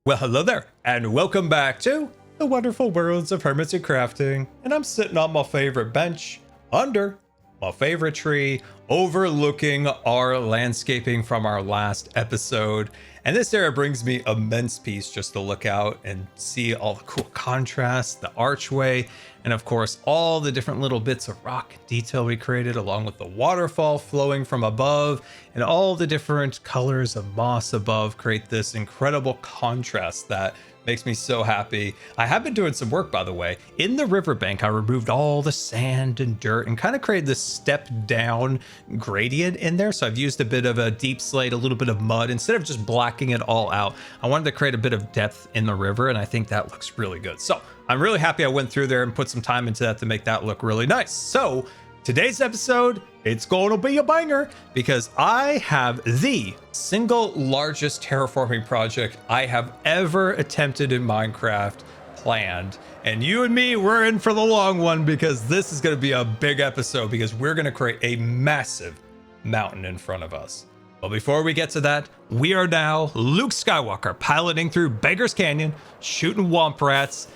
Well, hello there, and welcome back to the wonderful worlds of Hermitcrafting. And I'm sitting on my favorite bench under my favorite tree, overlooking our landscaping from our last episode. And this area brings me immense peace just to look out and see all the cool contrasts, the archway, and of course, all the different little bits of rock detail we created, along with the waterfall flowing from above, and all the different colors of moss above create this incredible contrast that makes me so happy. I have been doing some work, by the way. In the riverbank, I removed all the sand and dirt and kind of created this step down gradient in there. So I've used a bit of a deep slate, a little bit of mud, instead of just blacking it all out. I wanted to create a bit of depth in the river, and I think that looks really good. So I'm really happy I went through there and put some time into that to make that look really nice. So today's episode, it's going to be a banger because I have the single largest terraforming project I have ever attempted in Minecraft planned. And you and me, we're in for the long one because this is going to be a big episode because we're going to create a massive mountain in front of us. But before we get to that, we are now Luke Skywalker piloting through Beggar's Canyon, shooting womp rats.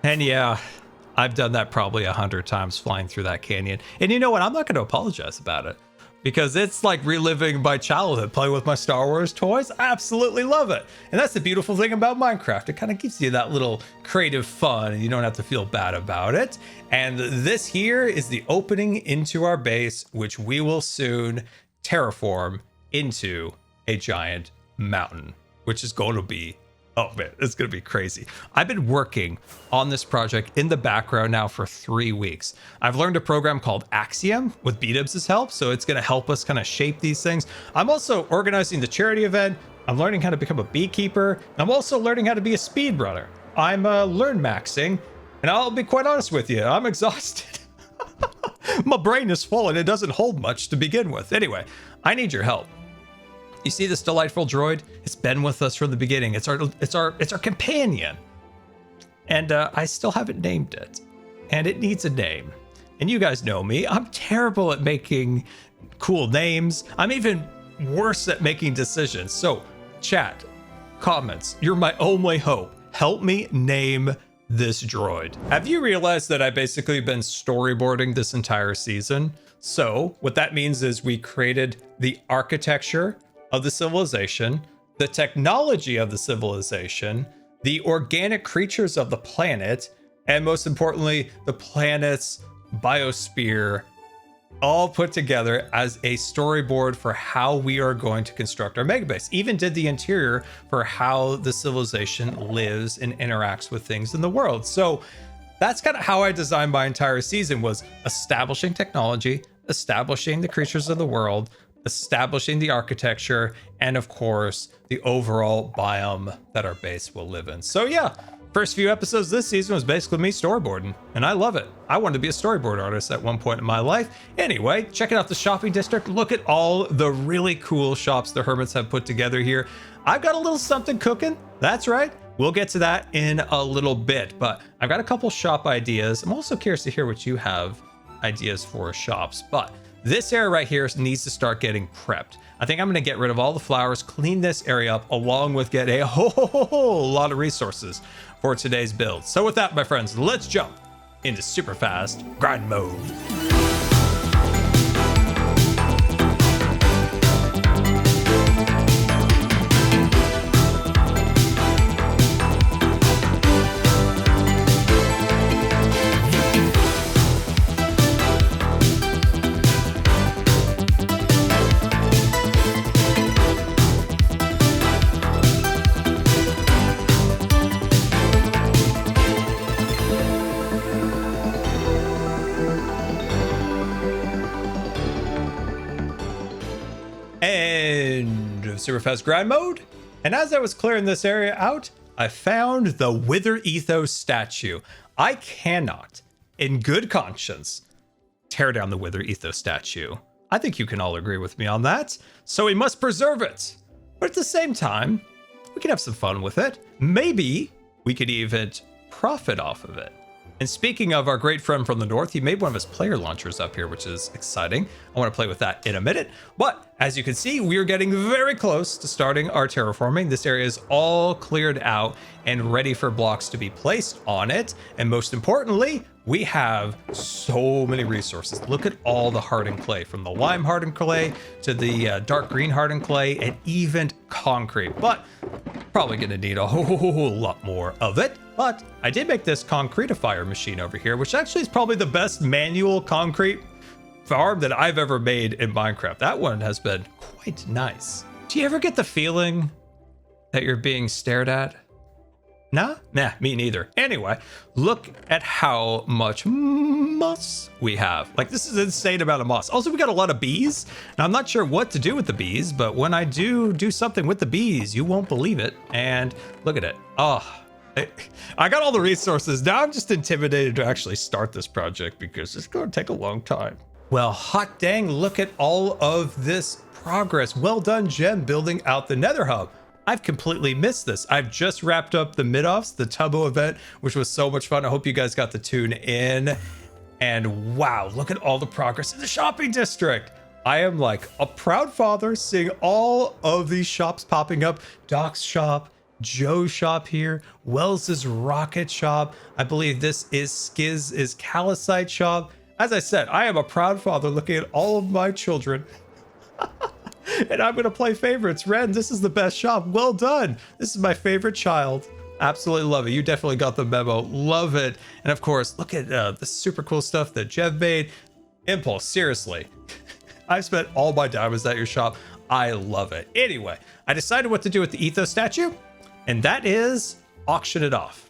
And yeah, I've done that probably 100 times flying through that canyon. And you know what? I'm not going to apologize about it because it's like reliving my childhood, playing with my Star Wars toys. I absolutely love it. And that's the beautiful thing about Minecraft. It kind of gives you that little creative fun and you don't have to feel bad about it. And this here is the opening into our base, which we will soon terraform into a giant mountain, which is going to be, oh man, it's going to be crazy. I've been working on this project in the background now for 3 weeks. I've learned a program called Axiom with B-Dibs' help, so it's going to help us kind of shape these things. I'm also organizing the charity event. I'm learning how to become a beekeeper. I'm also learning how to be a speedrunner. I'm learn maxing, and I'll be quite honest with you, I'm exhausted. My brain is full and it doesn't hold much to begin with. Anyway, I need your help. You see this delightful droid? It's been with us from the beginning. It's our companion. And I still haven't named it. And it needs a name. And you guys know me. I'm terrible at making cool names. I'm even worse at making decisions. So, chat, comments, you're my only hope. Help me name this droid. Have you realized that I've basically been storyboarding this entire season? So, what that means is we created the architecture of the civilization, the technology of the civilization, the organic creatures of the planet, and most importantly, the planet's biosphere, all put together as a storyboard for how we are going to construct our megabase. Even did the interior for how the civilization lives and interacts with things in the world. So that's kind of how I designed my entire season, was establishing technology, establishing the creatures of the world, establishing the architecture, and of course, the overall biome that our base will live in. So yeah, first few episodes this season was basically me storyboarding, and I love it. I wanted to be a storyboard artist at one point in my life. Anyway, checking out the shopping district. Look at all the really cool shops the Hermits have put together here. I've got a little something cooking. That's right. We'll get to that in a little bit, but I've got a couple shop ideas. I'm also curious to hear what you have ideas for shops, but this area right here needs to start getting prepped. I think I'm going to get rid of all the flowers, clean this area up, along with get a whole lot of resources for today's build. So with that, my friends, let's jump into super fast grind mode. And super fast grind mode. And as I was clearing this area out, I found the Wither Ethos statue. I cannot, in good conscience, tear down the Wither Ethos statue. I think you can all agree with me on that. So we must preserve it. But at the same time, we can have some fun with it. Maybe we could even profit off of it. And speaking of our great friend from the north, he made one of his player launchers up here, which is exciting. I want to play with that in a minute. But as you can see, we are getting very close to starting our terraforming. This area is all cleared out and ready for blocks to be placed on it. And most importantly, we have so many resources. Look at all the hardened clay, from the lime hardened clay to the dark green hardened clay and even concrete. But probably going to need a whole lot more of it. But I did make this concretifier machine over here, which actually is probably the best manual concrete farm that I've ever made in Minecraft. That one has been quite nice. Do you ever get the feeling that you're being stared at? Nah, me neither. Anyway, look at how much moss we have. Like, this is an insane amount of moss. Also, we got a lot of bees. Now, I'm not sure what to do with the bees, but when I do something with the bees, you won't believe it. And look at it. Oh, I got all the resources. Now I'm just intimidated to actually start this project because it's going to take a long time. Well, hot dang, look at all of this progress. Well done, Gem, building out the Nether Hub. I've completely missed this. I've just wrapped up the mid-offs, the Tubbo event, which was so much fun. I hope you guys got to tune in. And wow, look at all the progress in the shopping district. I am like a proud father seeing all of these shops popping up. Doc's shop, Joe's shop here, Wells's rocket shop. I believe this is Skiz's calcite shop. As I said, I am a proud father looking at all of my children. And I'm going to play favorites. Ren, this is the best shop. Well done. This is my favorite child. Absolutely love it. You definitely got the memo. Love it. And of course, look at the super cool stuff that Jeff made. Impulse, seriously. I've spent all my diamonds at your shop. I love it. Anyway, I decided what to do with the Ethos statue, and that is auction it off.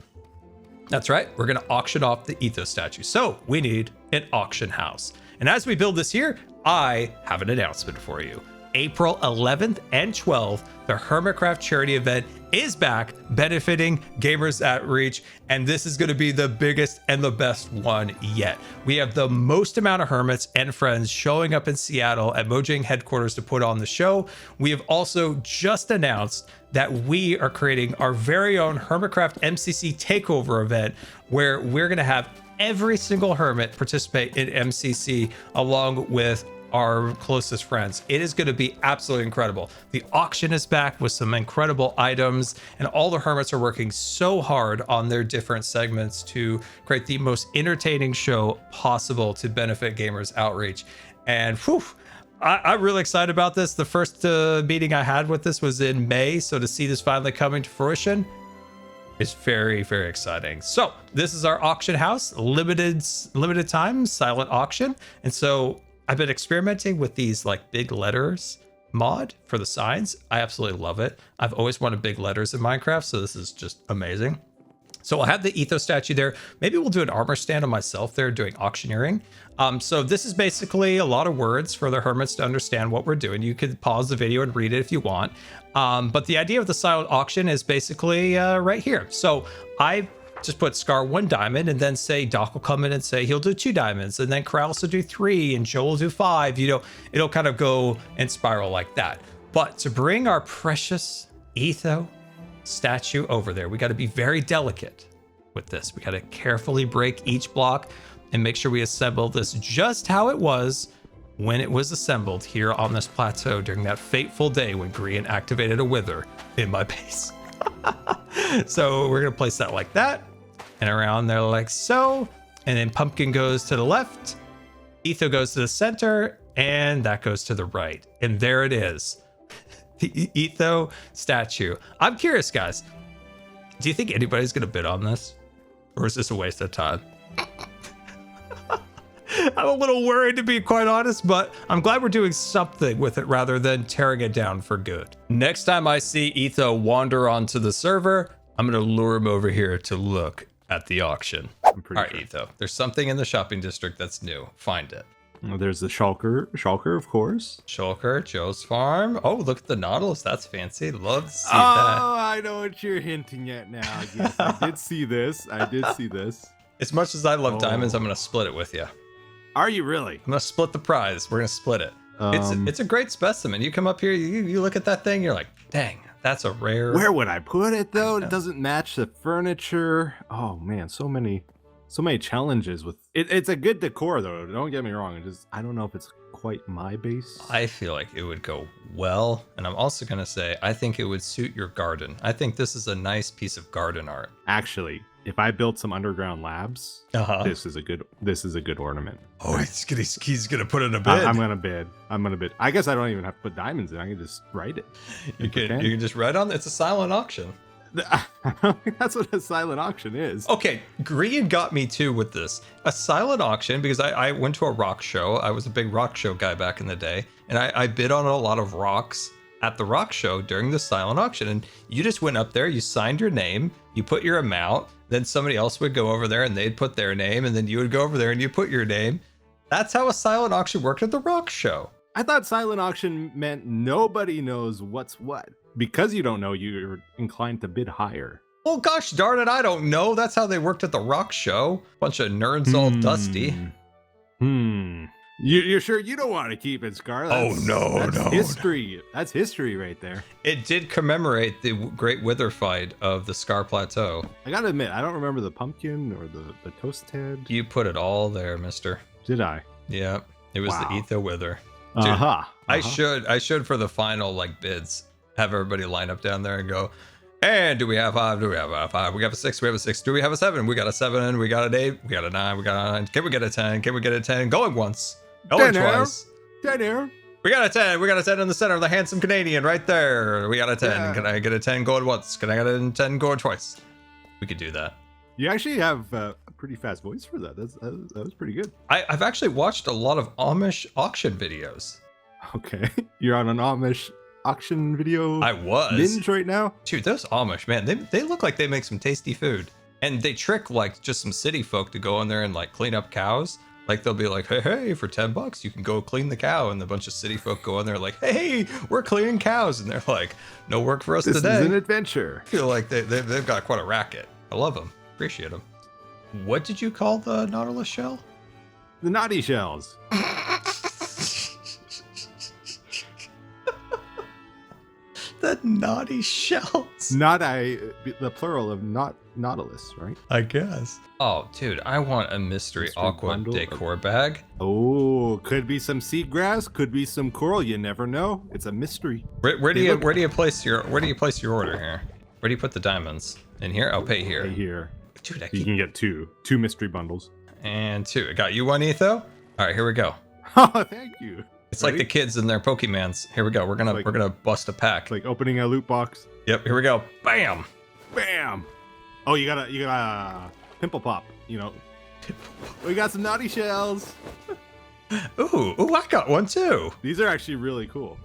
That's right. We're going to auction off the Ethos statue. So we need an auction house. And as we build this here, I have an announcement for you. April 11th and 12th, the Hermitcraft charity event is back, benefiting Gamers at Reach, and this is going to be the biggest and the best one yet. We have the most amount of hermits and friends showing up in Seattle at Mojang headquarters to put on the show. We have also just announced that we are creating our very own Hermitcraft MCC takeover event, where we're going to have every single hermit participate in MCC along with our closest friends. It is going to be absolutely incredible. The auction is back with some incredible items, and all the hermits are working so hard on their different segments to create the most entertaining show possible to benefit Gamers Outreach. And whew, I'm really excited about this. The first meeting I had with this was in May, so to see this finally coming to fruition is very, very exciting. So this is our auction house, limited time, silent auction. And so I've been experimenting with these like big letters mod for the signs. I absolutely love it. I've always wanted big letters in Minecraft, so this is just amazing. So I'll have the Ethos statue there. Maybe we'll do an armor stand on myself there doing auctioneering. So this is basically a lot of words for the hermits to understand what we're doing. You could pause the video and read it if you want. But the idea of the silent auction is basically right here. So I just put Scar 1 diamond, and then say Doc will come in and say he'll do 2 diamonds, and then Kraus will do 3, and Joe will do 5. You know, it'll kind of go and spiral like that. But to bring our precious Etho statue over there, we got to be very delicate with this. We got to carefully break each block and make sure we assemble this just how it was when it was assembled here on this plateau during that fateful day when Grian activated a wither in my base. So we're gonna place that like that, and around there like so, and then Pumpkin goes to the left, Etho goes to the center, and that goes to the right. And there it is, the Etho statue. I'm curious, guys, do you think anybody's gonna bid on this, or is this a waste of time? I'm a little worried, to be quite honest, but I'm glad we're doing something with it rather than tearing it down for good. Next time I see Etho wander onto the server, I'm going to lure him over here to look at the auction. All right, sure. Etho, there's something in the shopping district that's new. Find it. Well, there's the Shulker, of course. Shulker, Joe's farm. Oh, look at the Nautilus. That's fancy. Love to see that. Oh, I know what you're hinting at now. Yes, I did see this. As much as I love diamonds, I'm going to split it with you. Are you really? I'm gonna split the prize. We're gonna split it. It's a great specimen. You come up here, you look at that thing, you're like, dang, that's a rare. Where would I put it though? It doesn't match the furniture. Oh man, so many so many challenges with it. It's a good decor though. Don't get me wrong. I don't know if it's quite my base. I feel like it would go well. And I'm also going to say, I think it would suit your garden. I think this is a nice piece of garden art. Actually, if I built some underground labs, this is a good ornament. Oh, he's gonna put in a bid. I'm gonna bid. I guess I don't even have to put diamonds in. I can just write it. You can just write on. It's a silent auction. That's what a silent auction is. Okay, Green got me too with this. A silent auction, because I went to a rock show. I was a big rock show guy back in the day, and I bid on a lot of rocks at the rock show during the silent auction. And you just went up there, you signed your name, you put your amount, then somebody else would go over there and they'd put their name, and then you would go over there and you put your name. That's how a silent auction worked at the rock show. I thought silent auction meant nobody knows what's what. Because you don't know, you're inclined to bid higher. Well, gosh darn it, I don't know. That's how they worked at the rock show. Bunch of nerds all dusty. You're sure you don't want to keep it, Scar? That's history. That's history right there. It did commemorate the Great Wither fight of the Scar Plateau. I gotta admit, I don't remember the pumpkin or the toast head. You put it all there, mister. Did I? Yeah, it was the Etho Wither. Dude, I should for the final like bids have everybody line up down there and go, and do we have 5? Do we have a 5? We have a 6. We have a 6. Do we have a 7? We got a 7. We got an 8. We got a 9. We got a 9. Can we get a 10? Can we get a 10? Going once. Going twice. 10. We got a 10. We got a 10 in the center. The handsome Canadian right there. We got a 10. Yeah. Can I get a 10 going once? Can I get a 10 going twice? We could do that. You actually have a pretty fast voice for that. That was pretty good. I've actually watched a lot of Amish auction videos. Okay. You're on an Amish auction video I was binge right now? Dude, those Amish, man, they look like they make some tasty food. And they trick like just some city folk to go in there and like clean up cows. Like they'll be like, hey, for $10 you can go clean the cow. And a bunch of city folk go in there like, hey, we're cleaning cows. And they're like, no work for us today. This is an adventure. I feel like they've got quite a racket. I love them. Appreciate them. What did you call the Nautilus shell? The naughty shells. The naughty shells. The plural of nautilus, right? I guess. Oh, dude, I want a mystery aqua decor bag. Oh, could be some seagrass, could be some coral. You never know. It's a mystery. Where do you place your order here? Where do you put the diamonds? In here? I'll pay here. Pay here. Dude, you can get two mystery bundles. And 2. I got you one, Etho. All right, here we go. Oh, thank you. It's like the kids and their Pokemans. Here we go. We're gonna bust a pack. Like opening a loot box. Yep. Here we go. Bam. Bam. Oh, you got a pimple pop. You know. We got some naughty shells. Ooh, I got one too. These are actually really cool.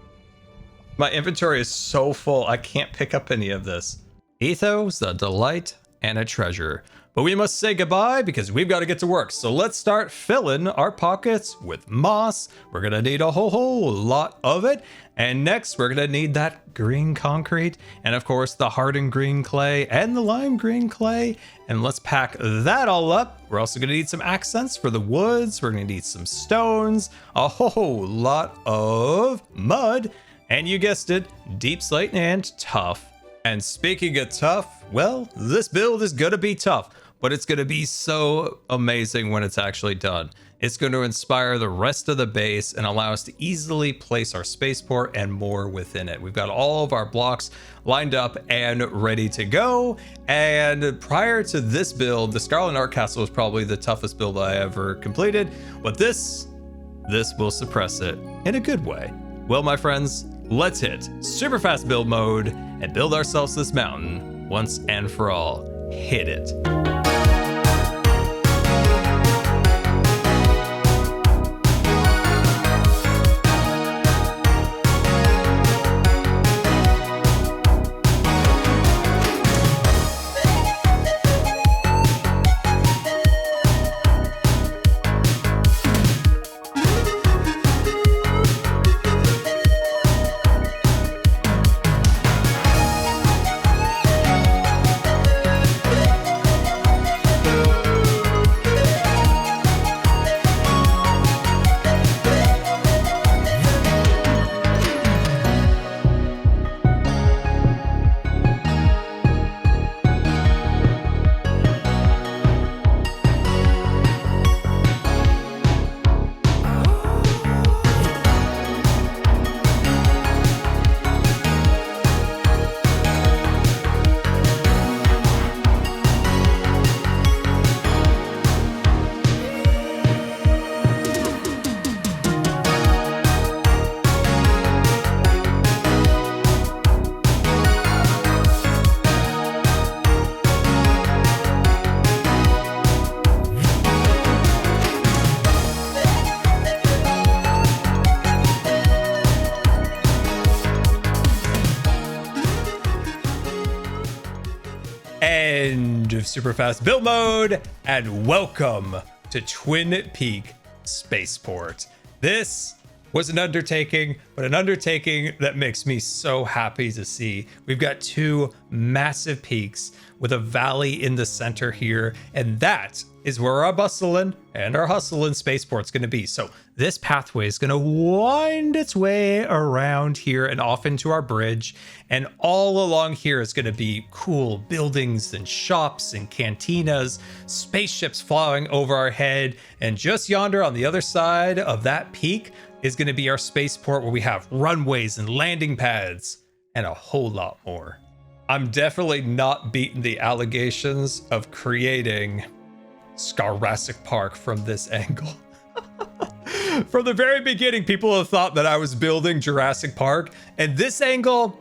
My inventory is so full, I can't pick up any of this. Etho's a delight and a treasure. But we must say goodbye because we've got to get to work. So let's start filling our pockets with moss. We're going to need a whole lot of it. And next, we're going to need that green concrete. And of course, the hardened green clay and the lime green clay. And let's pack that all up. We're also going to need some accents for the woods. We're going to need some stones, a whole lot of mud. And you guessed it, deep slate and tough. And speaking of tough, well, this build is going to be tough, but it's going to be so amazing when it's actually done. It's going to inspire the rest of the base and allow us to easily place our spaceport and more within it. We've got all of our blocks lined up and ready to go. And prior to this build, the Scarlet Art Castle was probably the toughest build I ever completed, but this will suppress it in a good way. Well, my friends, let's hit super fast build mode and build ourselves this mountain once and for all. Hit it. End of super fast build mode, and welcome to Twin Peak Spaceport. This was an undertaking, but an undertaking that makes me so happy to see. We've got two massive peaks with a valley in the center here, and that is where our bustling and our hustling spaceport's going to be. So this pathway is going to wind its way around here and off into our bridge, and all along here is going to be cool buildings and shops and cantinas, spaceships flying over our head, and just yonder on the other side of that peak is going to be our spaceport, where we have runways and landing pads and a whole lot more. I'm definitely not beating the allegations of creating Jurassic Park from this angle. From the very beginning, people have thought that I was building Jurassic Park, and this angle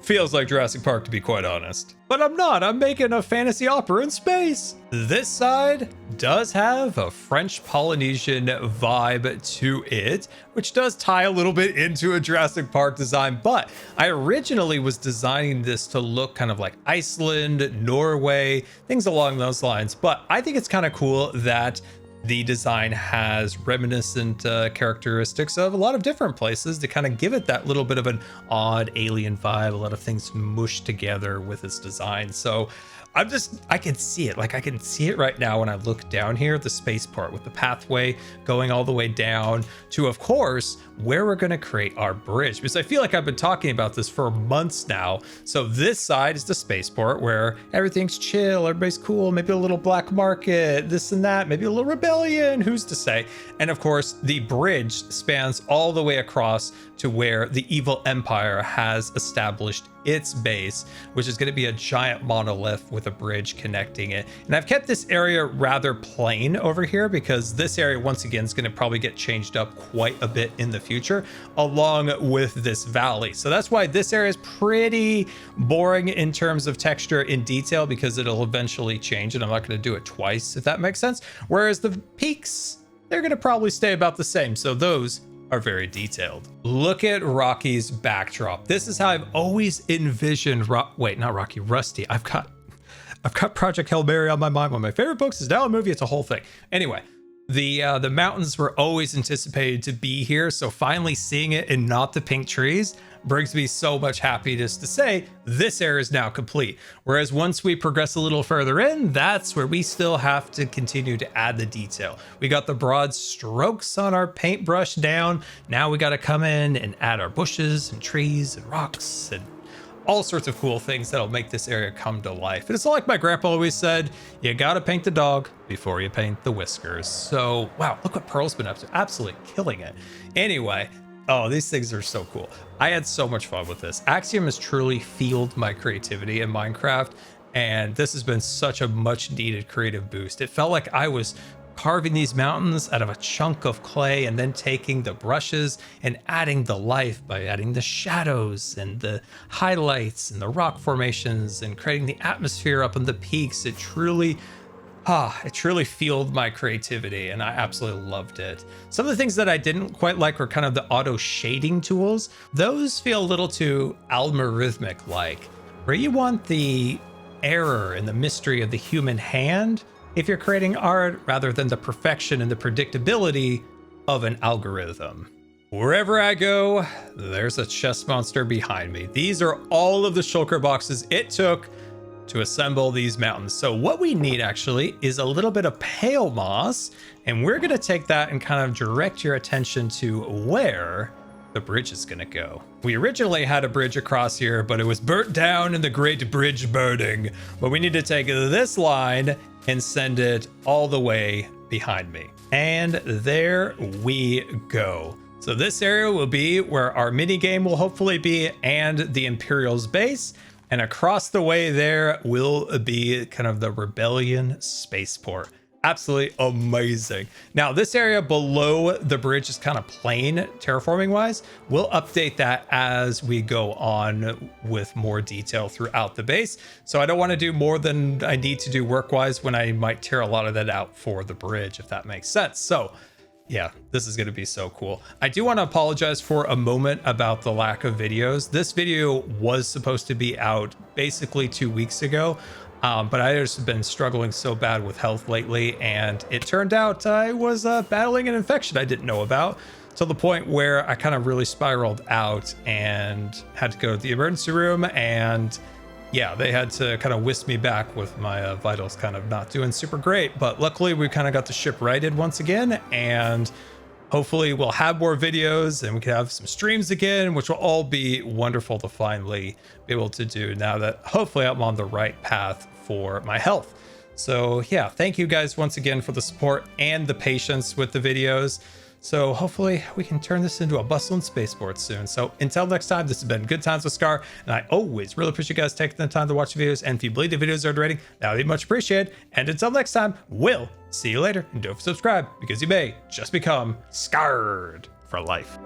feels like Jurassic Park, to be quite honest. But I'm not. I'm making a fantasy opera in space. This side does have a French Polynesian vibe to it, which does tie a little bit into a Jurassic Park design. But I originally was designing this to look kind of like Iceland, Norway, things along those lines. But I think it's kind of cool that the design has reminiscent characteristics of a lot of different places to kind of give it that little bit of an odd alien vibe, a lot of things mushed together with its design. So I can see it. Like, I can see it right now when I look down here at the spaceport with the pathway going all the way down to, of course, where we're going to create our bridge. Because I feel like I've been talking about this for months now. So this side is the spaceport, where everything's chill, everybody's cool, maybe a little black market, this and that, maybe a little rebellion, who's to say? And of course, the bridge spans all the way across to where the evil empire has established its base, which is going to be a giant monolith with a bridge connecting it. And I've kept this area rather plain over here because this area, once again, is going to probably get changed up quite a bit in the future, along with this valley. So that's why this area is pretty boring in terms of texture in detail, because it'll eventually change, and I'm not going to do it twice, if that makes sense. Whereas the peaks, they're going to probably stay about the same. So those are very detailed. Look at Rocky's backdrop. This is how I've always envisioned Rusty. I've got Project Hail Mary on my mind. One of my favorite books is now a movie. It's a whole thing. Anyway, the mountains were always anticipated to be here, so finally seeing it and not the pink trees brings me so much happiness to say this area is now complete. Whereas once we progress a little further in, that's where we still have to continue to add the detail. We got the broad strokes on our paintbrush down. Now we got to come in and add our bushes and trees and rocks and all sorts of cool things that'll make this area come to life. And it's like my grandpa always said, you gotta paint the dog before you paint the whiskers. So, wow, look what Pearl's been up to. Absolutely killing it. Anyway, oh, these things are so cool. I had so much fun with this. Axiom has truly fueled my creativity in Minecraft, and this has been such a much needed creative boost. It felt like I was carving these mountains out of a chunk of clay and then taking the brushes and adding the life by adding the shadows and the highlights and the rock formations and creating the atmosphere up on the peaks. It truly fueled my creativity, and I absolutely loved it. Some of the things that I didn't quite like were kind of the auto shading tools. Those feel a little too algorithmic like, where you want the error and the mystery of the human hand if you're creating art, rather than the perfection and the predictability of an algorithm. Wherever I go, there's a chest monster behind me. These are all of the shulker boxes it took to assemble these mountains. So what we need actually is a little bit of pale moss, and we're gonna take that and kind of direct your attention to where the bridge is gonna go. We originally had a bridge across here, but it was burnt down in the Great Bridge Burning. But we need to take this line and send it all the way behind me. And there we go. So this area will be where our mini game will hopefully be, and the Imperial's base. And across the way there will be kind of the Rebellion spaceport. Absolutely amazing. Now, this area below the bridge is kind of plain terraforming wise. We'll update that as we go on with more detail throughout the base. So I don't want to do more than I need to do work wise when I might tear a lot of that out for the bridge, if that makes sense. So yeah, this is going to be so cool. I do want to apologize for a moment about the lack of videos. This video was supposed to be out basically 2 weeks ago. But I just been struggling so bad with health lately, and it turned out I was battling an infection I didn't know about, to the point where I kind of really spiraled out and had to go to the emergency room. And yeah, they had to kind of whisk me back with my vitals kind of not doing super great. But luckily we kind of got the ship righted once again, and hopefully we'll have more videos and we can have some streams again, which will all be wonderful to finally be able to do now that hopefully I'm on the right path for my health. So yeah, thank you guys once again for the support and the patience with the videos. So hopefully we can turn this into a bustling spaceport soon. So until next time, this has been Good Times with Scar, and I always really appreciate you guys taking the time to watch the videos. And if you believe the videos are rating, that would be much appreciated. And until next time, we'll see you later. And don't forget to subscribe, because you may just become scarred for life.